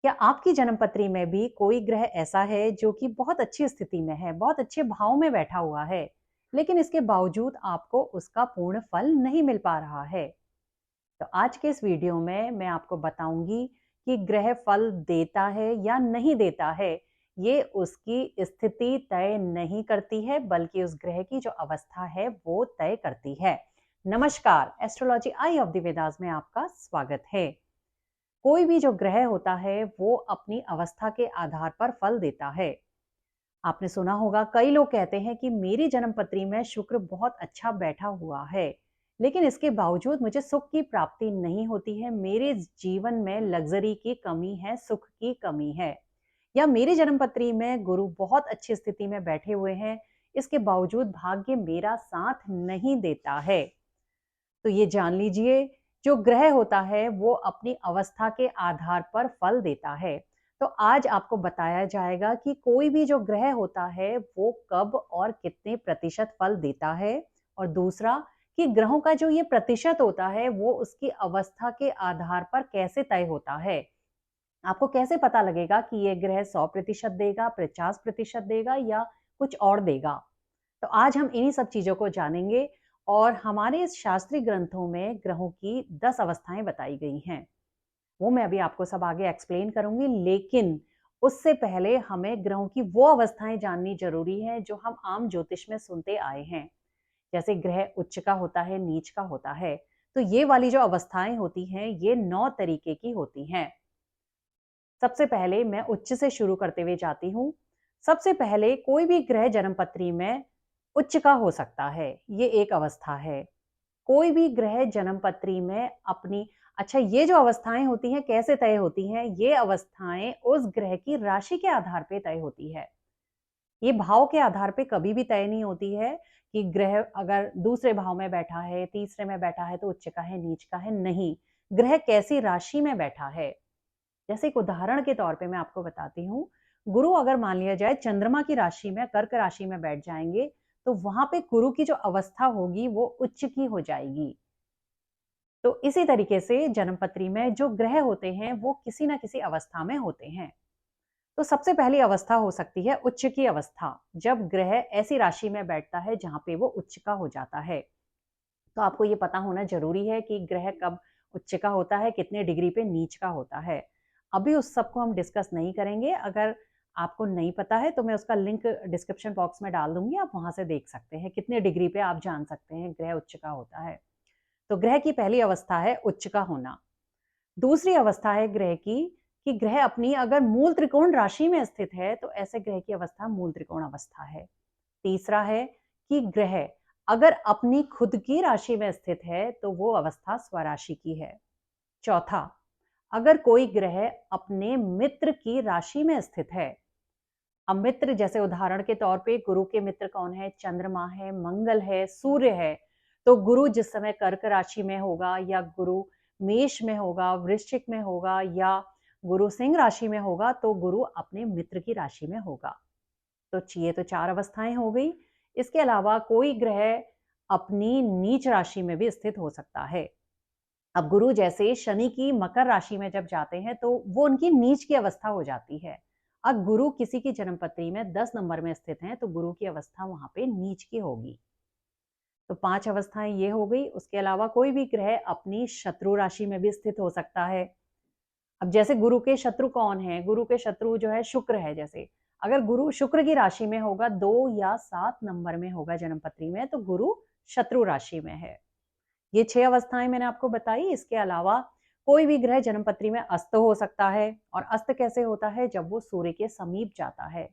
क्या आपकी जन्मपत्री में भी कोई ग्रह ऐसा है जो कि बहुत अच्छी स्थिति में है, बहुत अच्छे भाव में बैठा हुआ है, लेकिन इसके बावजूद आपको उसका पूर्ण फल नहीं मिल पा रहा है? तो आज के इस वीडियो में मैं आपको बताऊंगी कि ग्रह फल देता है या नहीं देता है। ये उसकी स्थिति तय नहीं करती है, बल्कि उस ग्रह की जो अवस्था है वो तय करती है। नमस्कार, astrology I of the Vedas में आपका स्वागत है। कोई भी जो ग्रह होता है वो अपनी अवस्था के आधार पर फल देता है। आपने सुना होगा, कई लोग कहते हैं कि मेरी जन्मपत्री में शुक्र बहुत अच्छा बैठा हुआ है, लेकिन इसके बावजूद मुझे सुख की प्राप्ति नहीं होती है, मेरे जीवन में लग्जरी की कमी है, सुख की कमी है। या मेरी जन्मपत्री में गुरु बहुत अच्छी स्थिति में बैठे हुए हैं, इसके बावजूद भाग्य मेरा साथ नहीं देता है। तो ये जान लीजिए, जो ग्रह होता है वो अपनी अवस्था के आधार पर फल देता है। तो आज आपको बताया जाएगा कि कोई भी जो ग्रह होता है वो कब और कितने प्रतिशत फल देता है, और दूसरा कि ग्रहों का जो ये प्रतिशत होता है वो उसकी अवस्था के आधार पर कैसे तय होता है। आपको कैसे पता लगेगा कि ये ग्रह 100% देगा, 50% देगा या कुछ और देगा। तो आज हम इन्हीं सब चीजों को जानेंगे, और हमारे इस शास्त्रीय ग्रंथों में ग्रहों की 10 अवस्थाएं बताई गई हैं। वो मैं अभी आपको सब आगे एक्सप्लेन करूंगी, लेकिन उससे पहले हमें ग्रहों की वो अवस्थाएं जाननी जरूरी है जो हम आम ज्योतिष में सुनते आए हैं। जैसे ग्रह उच्च का होता है, नीच का होता है। तो ये वाली जो अवस्थाएं होती हैं ये 9 तरीके की होती हैं। सबसे पहले मैं उच्च से शुरू करते हुए जाती हूँ। सबसे पहले कोई भी ग्रह जन्मपत्री में उच्च का हो सकता है, ये एक अवस्था है। कोई भी ग्रह जन्मपत्री में अपनी अच्छा, ये जो अवस्थाएं होती हैं कैसे तय होती हैं? ये अवस्थाएं उस ग्रह की राशि के आधार पे तय होती है। ये भाव के आधार पे कभी भी तय नहीं होती है कि ग्रह अगर दूसरे भाव में बैठा है, तीसरे में बैठा है तो उच्च का है, नीच का है। नहीं, ग्रह कैसी राशि में बैठा है। जैसे एक उदाहरण के तौर पे मैं आपको बताती हूँ, गुरु अगर मान लिया जाए चंद्रमा की राशि में, कर्क राशि में बैठ जाएंगे, तो वहां पे गुरु की जो अवस्था होगी वो उच्च की हो जाएगी। तो इसी तरीके से जन्मपत्री में जो ग्रह होते हैं वो किसी ना किसी अवस्था में होते हैं। तो सबसे पहली अवस्था हो सकती है उच्च की अवस्था, जब ग्रह ऐसी राशि में बैठता है जहां पे वो उच्च का हो जाता है। तो आपको ये पता होना जरूरी है कि ग्रह कब उच्च का होता है, कितने डिग्री पे नीच का होता है। अभी उस सब को हम डिस्कस नहीं करेंगे। अगर आपको नहीं पता है तो मैं उसका लिंक डिस्क्रिप्शन बॉक्स में डाल दूंगी, आप वहां से देख सकते हैं कितने डिग्री पे आप जान सकते हैं ग्रह उच्च का होता है। तो ग्रह की पहली अवस्था है उच्च का होना। दूसरी अवस्था है ग्रह की कि ग्रह अपनी अगर मूल त्रिकोण राशि में स्थित है तो ऐसे ग्रह की अवस्था मूल त्रिकोण अवस्था है। तीसरा है कि ग्रह अगर अपनी खुद की राशि में स्थित है तो वो अवस्था स्वराशि की है। चौथा, अगर कोई ग्रह अपने मित्र की राशि में स्थित है। अब मित्र जैसे उदाहरण के तौर पे गुरु के मित्र कौन है? चंद्रमा है, मंगल है, सूर्य है। तो गुरु जिस समय कर्क राशि में होगा, या गुरु मेष में होगा, वृश्चिक में होगा, या गुरु सिंह राशि में होगा, तो गुरु अपने मित्र की राशि में होगा। तो ये तो 4 अवस्थाएं हो गई। इसके अलावा कोई ग्रह अपनी नीच राशि में भी स्थित हो सकता है। अब गुरु जैसे शनि की मकर राशि में जब जाते हैं तो वो उनकी नीच की अवस्था हो जाती है। अब गुरु किसी की जन्मपत्री में 10 नंबर में स्थित हैं तो गुरु की अवस्था वहां पे नीच की होगी। तो 5 अवस्थाएं ये हो गई। उसके अलावा कोई भी ग्रह अपनी शत्रु राशि में भी स्थित हो सकता है। अब जैसे गुरु के शत्रु कौन है? गुरु के शत्रु जो है शुक्र है। जैसे अगर गुरु शुक्र की राशि में होगा, 2 या 7 नंबर में होगा जन्मपत्री में, तो गुरु शत्रु राशि में है। ये 6 अवस्थाएं मैंने आपको बताई। इसके अलावा कोई भी ग्रह जन्मपत्री में अस्त हो सकता है, और अस्त कैसे होता है? जब वो सूर्य के समीप जाता है।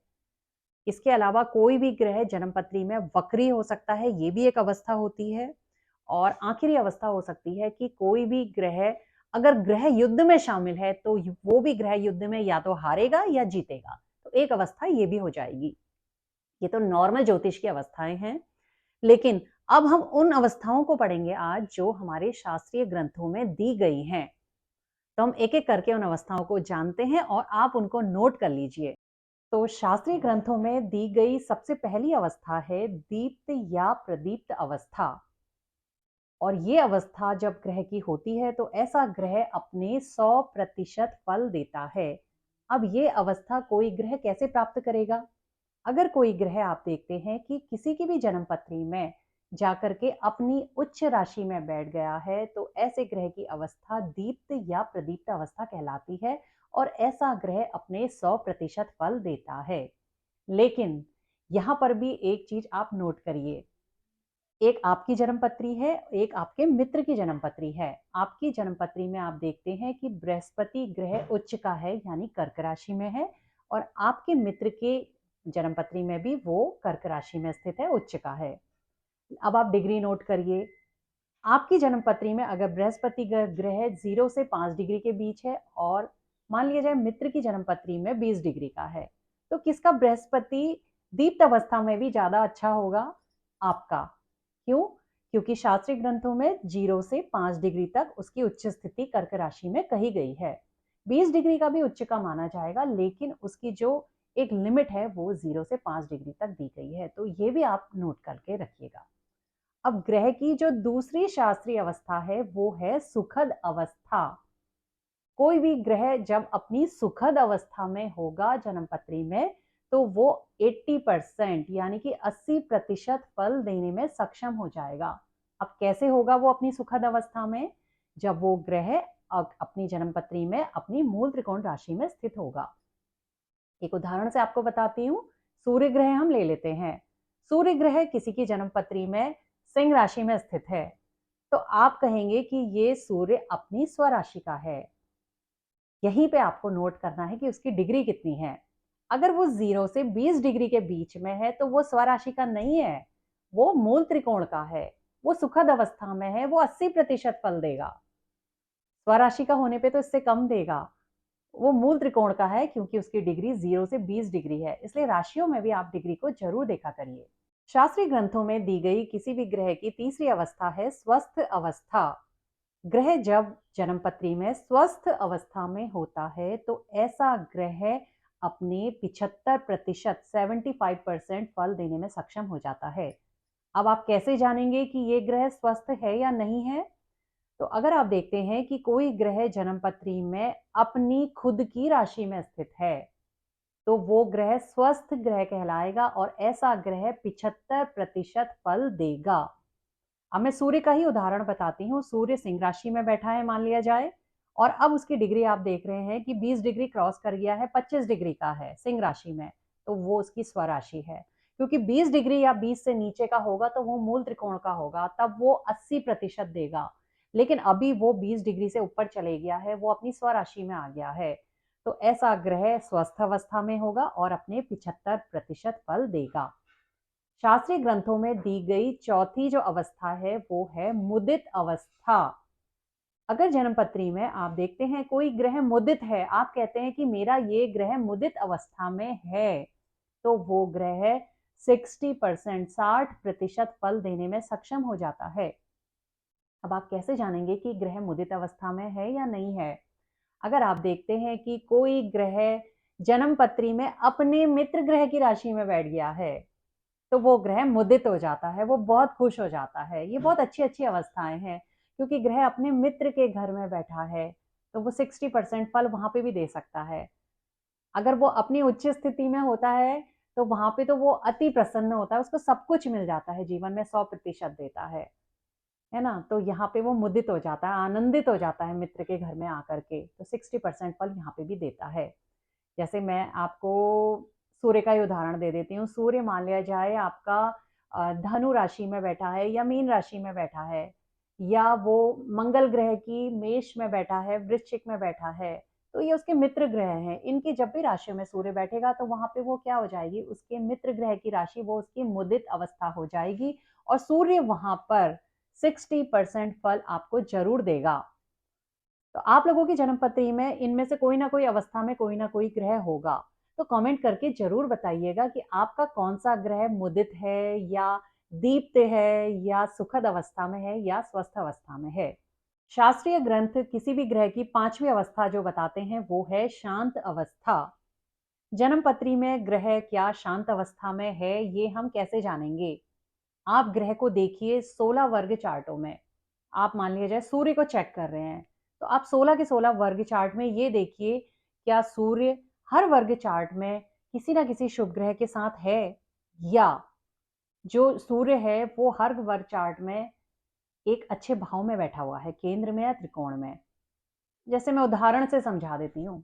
इसके अलावा कोई भी ग्रह जन्मपत्री में वक्री हो सकता है, ये भी एक अवस्था होती है। और आखिरी अवस्था हो सकती है कि कोई भी ग्रह अगर ग्रह युद्ध में शामिल है तो वो भी ग्रह युद्ध में या तो हारेगा या जीतेगा। तो एक अवस्था ये भी हो जाएगी। ये तो नॉर्मल ज्योतिष की अवस्थाएं हैं, लेकिन अब हम उन अवस्थाओं को पढ़ेंगे आज जो हमारे शास्त्रीय ग्रंथों में दी गई हैं। तो हम एक एक करके उन अवस्थाओं को जानते हैं और आप उनको नोट कर लीजिए। तो शास्त्रीय ग्रंथों में दी गई सबसे पहली अवस्था है दीप्त या प्रदीप्त अवस्था। और ये अवस्था जब ग्रह की होती है तो ऐसा ग्रह अपने 100% फल देता है। अब ये अवस्था कोई ग्रह कैसे प्राप्त करेगा? अगर कोई ग्रह आप देखते हैं कि किसी की भी जन्म पत्री में जाकर के अपनी उच्च राशि में बैठ गया है, तो ऐसे ग्रह की अवस्था दीप्त या प्रदीप्त अवस्था कहलाती है और ऐसा ग्रह अपने 100% फल देता है। लेकिन यहाँ पर भी एक चीज आप नोट करिए, एक आपकी जन्म पत्री है, एक आपके मित्र की जन्म पत्री है। आपकी जन्म पत्री में आप देखते हैं कि बृहस्पति ग्रह उच्च का है, यानी कर्क राशि में है, और आपके मित्र के जन्म पत्री में भी वो कर्क राशि में स्थित है, उच्च का है। अब आप डिग्री नोट करिए। आपकी जन्म पत्री में अगर बृहस्पति ग्रह 0 से 5 डिग्री के बीच है और मान लिया जाए मित्र की जन्म पत्री में 20 डिग्री का है, तो किसका बृहस्पति दीप्त अवस्था में भी ज्यादा अच्छा होगा? आपका। क्यों? क्योंकि शास्त्रीय ग्रंथों में 0 से 5 डिग्री तक उसकी उच्च स्थिति कर्क राशि में कही गई है। 20 डिग्री का भी उच्च का माना जाएगा, लेकिन उसकी जो एक लिमिट है वो 0 से 5 डिग्री तक दी गई है, तो ये भी आप नोट करके रखिएगा। अब ग्रह की जो दूसरी शास्त्रीय अवस्था है वो है सुखद अवस्था। कोई भी ग्रह जब अपनी सुखद अवस्था में होगा जन्म पत्री में, तो वो 80% यानी कि 80% फल देने में सक्षम हो जाएगा। अब कैसे होगा वो अपनी सुखद अवस्था में? जब वो ग्रह अपनी जन्म पत्री में अपनी मूल त्रिकोण राशि में स्थित होगा। एक उदाहरण से आपको बताती हूँ। सूर्य ग्रह हम ले लेते हैं। सूर्य ग्रह किसी की जन्म पत्री में सिंह राशि में स्थित है, तो आप कहेंगे कि ये सूर्य अपनी स्वराशि का है। यहीं पे आपको नोट करना है कि उसकी डिग्री कितनी है। अगर वो 0 से 20 डिग्री के बीच में है तो वो स्वराशि का नहीं है, वो मूल त्रिकोण का है। वो सुखद अवस्था में है, वो 80% फल देगा। स्वराशि का होने पे तो इससे कम देगा। वो मूल त्रिकोण का है क्योंकि उसकी डिग्री 0 से 20 डिग्री है, इसलिए राशियों में भी आप डिग्री को जरूर देखा करिए। शास्त्रीय ग्रंथों में दी गई किसी भी ग्रह की तीसरी अवस्था है स्वस्थ अवस्था। ग्रह जब जन्म पत्री में स्वस्थ अवस्था में होता है तो ऐसा ग्रह अपने 75% 75% फल देने में सक्षम हो जाता है। अब आप कैसे जानेंगे कि ये ग्रह स्वस्थ है या नहीं है? तो अगर आप देखते हैं कि कोई ग्रह जन्म पत्री में अपनी खुद की राशि में स्थित है, तो वो ग्रह स्वस्थ ग्रह कहलाएगा और ऐसा ग्रह 75% फल देगा। अब मैं सूर्य का ही उदाहरण बताती हूँ। सूर्य सिंह राशि में बैठा है मान लिया जाए, और अब उसकी डिग्री आप देख रहे हैं कि 20 डिग्री क्रॉस कर गया है, 25 डिग्री का है सिंह राशि में, तो वो उसकी स्वराशि है। क्योंकि 20 डिग्री या 20 से नीचे का होगा तो वो मूल त्रिकोण का होगा, तब वो 80% देगा। लेकिन अभी वो 20 डिग्री से ऊपर चले गया है, वो अपनी स्वराशि में आ गया है, तो ऐसा ग्रह स्वस्थ अवस्था में होगा और अपने 75% फल देगा। शास्त्रीय ग्रंथों में दी गई चौथी जो अवस्था है वो है मुदित अवस्था। अगर जन्म पत्री में आप देखते हैं कोई ग्रह मुदित है, आप कहते हैं कि मेरा ये ग्रह मुदित अवस्था में है, तो वो ग्रह 60% फल देने में सक्षम हो जाता है। अब आप कैसे जानेंगे कि ग्रह मुदित अवस्था में है या नहीं है? अगर आप देखते हैं कि कोई ग्रह जन्म पत्री में अपने मित्र ग्रह की राशि में बैठ गया है, तो वो ग्रह मुदित हो जाता है, वो बहुत खुश हो जाता है। ये बहुत अच्छी अच्छी अवस्थाएं हैं, क्योंकि ग्रह अपने मित्र के घर में बैठा है, तो वो 60% फल वहां पे भी दे सकता है। अगर वो अपनी उच्च स्थिति में होता है तो वहां पे तो वो अति प्रसन्न होता है, उसको सब कुछ मिल जाता है, जीवन में 100% देता है ना। तो यहाँ पे वो मुदित हो जाता है, आनंदित हो जाता है मित्र के घर में आकर के, तो 60% फल यहाँ पे भी देता है। जैसे मैं आपको सूर्य का ही उदाहरण दे देती हूँ। सूर्य मान लिया जाए आपका धनु राशि में बैठा है या मीन राशि में बैठा है, या वो मंगल ग्रह की मेष में बैठा है, वृश्चिक में बैठा है, तो ये उसके मित्र ग्रह हैं। इनकी जब भी राशियों में सूर्य बैठेगा तो वहां पे वो क्या हो जाएगी, उसके मित्र ग्रह की राशि वो उसकी मुदित अवस्था हो जाएगी, और सूर्य वहां पर 60% फल आपको जरूर देगा। तो आप लोगों की जन्म पत्री में इनमें से कोई ना कोई अवस्था में कोई ना कोई ग्रह होगा, तो कमेंट करके जरूर बताइएगा कि आपका कौन सा ग्रह मुदित है या दीप्त है या सुखद अवस्था में है या स्वस्थ अवस्था में है। शास्त्रीय ग्रंथ किसी भी ग्रह की पांचवी अवस्था जो बताते हैं वो है शांत अवस्था। जन्म पत्री में ग्रह क्या शांत अवस्था में है, ये हम कैसे जानेंगे? आप ग्रह को देखिए 16 वर्ग चार्टों में। आप मान लिया जाए सूर्य को चेक कर रहे हैं, तो आप 16 के 16 वर्ग चार्ट में ये देखिए, क्या सूर्य हर वर्ग चार्ट में किसी ना किसी शुभ ग्रह के साथ है, या जो सूर्य है वो हर वर्ग चार्ट में एक अच्छे भाव में बैठा हुआ है, केंद्र में या त्रिकोण में। जैसे मैं उदाहरण से समझा देती हूँ।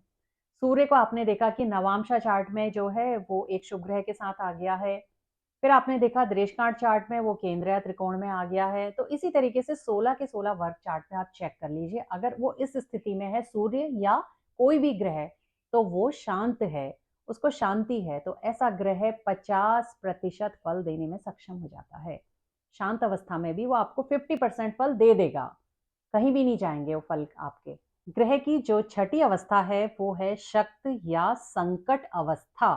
सूर्य को आपने देखा कि नवांशा चार्ट में जो है वो एक शुभ ग्रह के साथ आ गया है। फिर आपने देखा दृष्टांत चार्ट में वो केंद्र या त्रिकोण में आ गया है। तो इसी तरीके से 16 के 16 वर्ग चार्ट में आप चेक कर लीजिए, अगर वो इस स्थिति में है सूर्य या कोई भी ग्रह, तो वो शांत है, उसको शांति है, तो ऐसा ग्रह 50% फल देने में सक्षम हो जाता है। शांत अवस्था में भी वो आपको 50% फल दे देगा, कहीं भी नहीं जाएंगे वो फल आपके। ग्रह की जो छठी अवस्था है वो है शक्त या संकट अवस्था।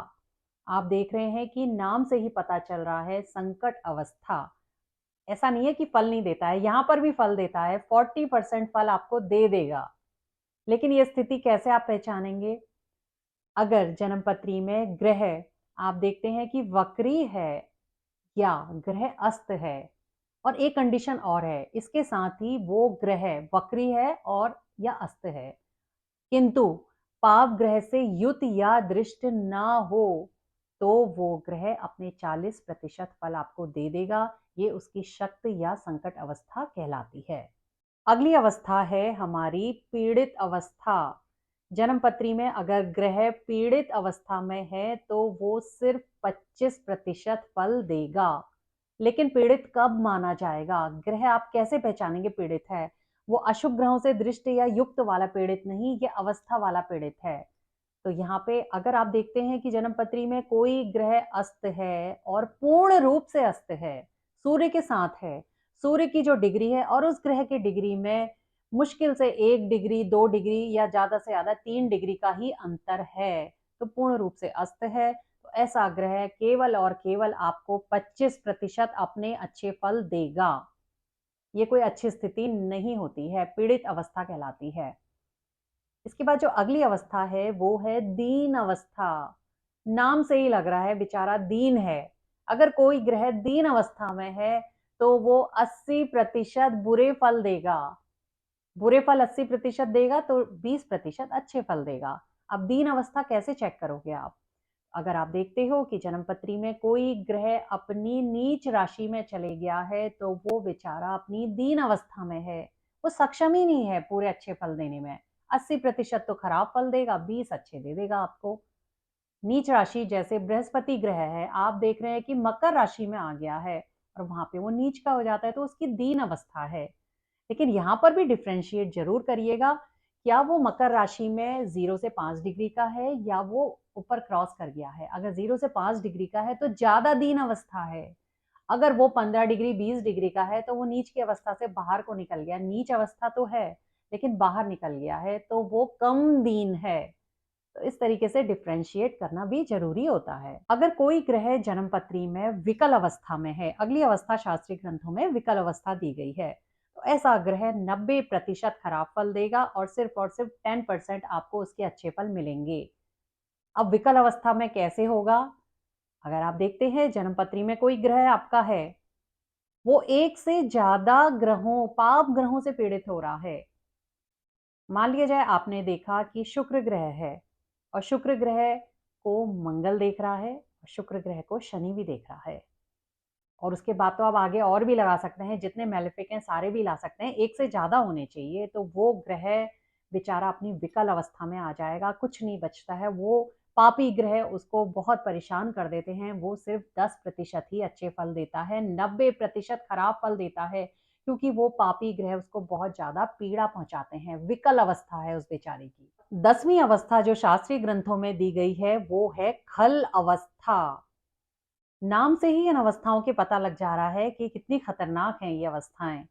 आप देख रहे हैं कि नाम से ही पता चल रहा है संकट अवस्था। ऐसा नहीं है कि फल नहीं देता है, यहां पर भी फल देता है, 40% फल आपको दे देगा। लेकिन ये स्थिति कैसे आप पहचानेंगे? अगर जन्मपत्री में ग्रह आप देखते हैं कि वक्री है या ग्रह अस्त है, और एक कंडीशन और है, इसके साथ ही वो ग्रह वक्री है और या अस्त है, किंतु पाप ग्रह से युत या दृष्ट ना हो, तो वो ग्रह अपने 40% फल आपको दे देगा। ये उसकी शक्ति या संकट अवस्था कहलाती है। अगली अवस्था है हमारी पीड़ित अवस्था। जन्म पत्री में अगर ग्रह पीड़ित अवस्था में है तो वो सिर्फ 25% फल देगा। लेकिन पीड़ित कब माना जाएगा? ग्रह आप कैसे पहचानेंगे पीड़ित है? वो अशुभ ग्रहों से दृष्ट या युक्त वाला पीड़ित नहीं, ये अवस्था वाला पीड़ित है। तो यहाँ पे अगर आप देखते हैं कि जन्म पत्री में कोई ग्रह अस्त है और पूर्ण रूप से अस्त है, सूर्य के साथ है, सूर्य की जो डिग्री है और उस ग्रह की डिग्री में मुश्किल से 1 डिग्री 2 डिग्री या ज्यादा से ज्यादा 3 डिग्री का ही अंतर है, तो पूर्ण रूप से अस्त है, तो ऐसा ग्रह केवल और केवल आपको 25% अपने अच्छे फल देगा। ये कोई अच्छी स्थिति नहीं होती है, पीड़ित अवस्था कहलाती है। इसके बाद जो अगली अवस्था है वो है दीन अवस्था। नाम से ही लग रहा है बेचारा दीन है। अगर कोई ग्रह दीन अवस्था में है तो वो 80% बुरे फल देगा। बुरे फल 80% देगा तो 20% अच्छे फल देगा। अब दीन अवस्था कैसे चेक करोगे आप? अगर आप देखते हो कि जन्मपत्री में कोई ग्रह अपनी नीच राशि में चले गया है तो वो बेचारा अपनी दीन अवस्था में है, वो सक्षम ही नहीं है पूरे अच्छे फल देने में। 80% तो खराब फल देगा, 20 अच्छे दे देगा आपको। नीच राशि जैसे बृहस्पति ग्रह है, आप देख रहे हैं कि मकर राशि में आ गया है और वहां पे वो नीच का हो जाता है, तो उसकी दीन अवस्था है। लेकिन यहाँ पर भी डिफ्रेंशिएट जरूर करिएगा, क्या वो मकर राशि में 0 से 5 डिग्री का है या वो ऊपर क्रॉस कर गया है। अगर 0 से 5 डिग्री का है तो ज्यादा दीन अवस्था है। अगर वो 15 डिग्री 20 डिग्री का है तो वो नीच की अवस्था से बाहर को निकल गया, नीच अवस्था तो है लेकिन बाहर निकल गया है, तो वो कम दीन है। तो इस तरीके से डिफ्रेंशिएट करना भी जरूरी होता है। अगर कोई ग्रह जन्मपत्री में विकल अवस्था में है, अगली अवस्था शास्त्रीय ग्रंथों में विकल अवस्था दी गई है, तो ऐसा ग्रह 90% खराब फल देगा और सिर्फ 10% आपको उसके अच्छे फल मिलेंगे। अब विकल अवस्था में कैसे होगा? अगर आप देखते हैं जन्मपत्री में कोई ग्रह आपका है, वो एक से ज्यादा ग्रहों पाप ग्रहों से पीड़ित हो रहा है। मान लिया जाए आपने देखा कि शुक्र ग्रह है और शुक्र ग्रह को मंगल देख रहा है और शुक्र ग्रह को शनि भी देख रहा है, और उसके बाद तो आप आगे और भी लगा सकते हैं, जितने मेलेफिक हैं सारे भी ला सकते हैं, एक से ज्यादा होने चाहिए, तो वो ग्रह बेचारा अपनी विकल अवस्था में आ जाएगा, कुछ नहीं बचता है। वो पापी ग्रह उसको बहुत परेशान कर देते हैं, वो सिर्फ 10% ही अच्छे फल देता है, 90% खराब फल देता है, क्योंकि वो पापी ग्रह उसको बहुत ज्यादा पीड़ा पहुंचाते हैं। विकल अवस्था है उस बेचारे की। 10वीं अवस्था जो शास्त्रीय ग्रंथों में दी गई है वो है खल अवस्था। नाम से ही इन अवस्थाओं के पता लग जा रहा है कि कितनी खतरनाक हैं ये अवस्थाएं।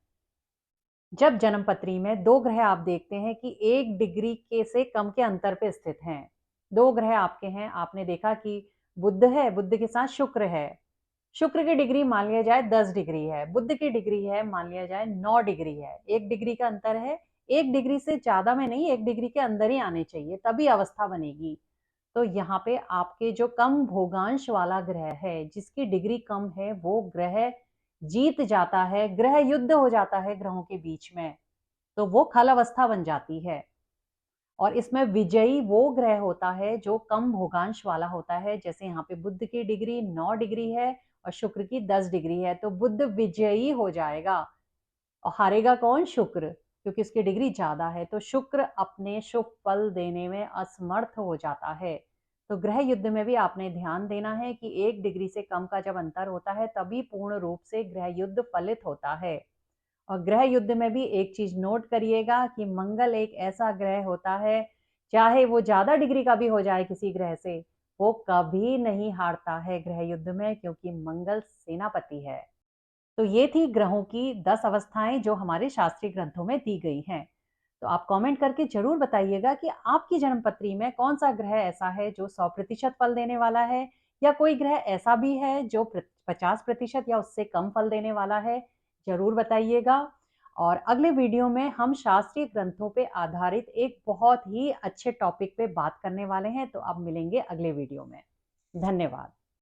जब जन्मपत्री में दो ग्रह आप देखते हैं कि 1 डिग्री के से कम के अंतर पे स्थित हैं, दो ग्रह आपके हैं, आपने देखा कि बुध है, बुध के साथ शुक्र है, शुक्र की डिग्री मान लिया जाए 10 डिग्री है, बुध की डिग्री है मान लिया जाए 9 डिग्री है, 1 डिग्री का अंतर है। 1 डिग्री से ज्यादा में नहीं, 1 डिग्री के अंदर ही आने चाहिए तभी अवस्था बनेगी। तो यहाँ पे आपके जो कम भोगांश वाला ग्रह है, जिसकी डिग्री कम है, वो ग्रह जीत जाता है, ग्रह युद्ध हो जाता है ग्रहों के बीच में, तो वो खल अवस्था बन जाती है। और इसमें विजयी वो ग्रह होता है जो कम भोगांश वाला होता है। जैसे यहाँ पे बुध की डिग्री 9 डिग्री है और शुक्र की 10 डिग्री है, तो बुध विजयी हो जाएगा। और हारेगा कौन? शुक्र, क्योंकि उसकी डिग्री ज्यादा है। तो शुक्र अपने शुभ फल देने में असमर्थ हो जाता है। तो ग्रह युद्ध में भी आपने ध्यान देना है कि 1 डिग्री से कम का जब अंतर होता है तभी पूर्ण रूप से ग्रह युद्ध फलित होता है। और ग्रह युद्ध में भी एक चीज नोट करिएगा कि मंगल एक ऐसा ग्रह होता है, चाहे वो ज्यादा डिग्री का भी हो जाए किसी ग्रह से, वो कभी नहीं हारता है ग्रह युद्ध में, क्योंकि मंगल सेनापति है। तो ये थी ग्रहों की 10 अवस्थाएं जो हमारे शास्त्रीय ग्रंथों में दी गई हैं। तो आप कमेंट करके जरूर बताइएगा कि आपकी जन्मपत्री में कौन सा ग्रह ऐसा है जो 100% फल देने वाला है, या कोई ग्रह ऐसा भी है जो 50% या उससे कम फल देने वाला है। जरूर बताइएगा। और अगले वीडियो में हम शास्त्रीय ग्रंथों पे आधारित एक बहुत ही अच्छे टॉपिक पे बात करने वाले हैं। तो अब मिलेंगे अगले वीडियो में। धन्यवाद।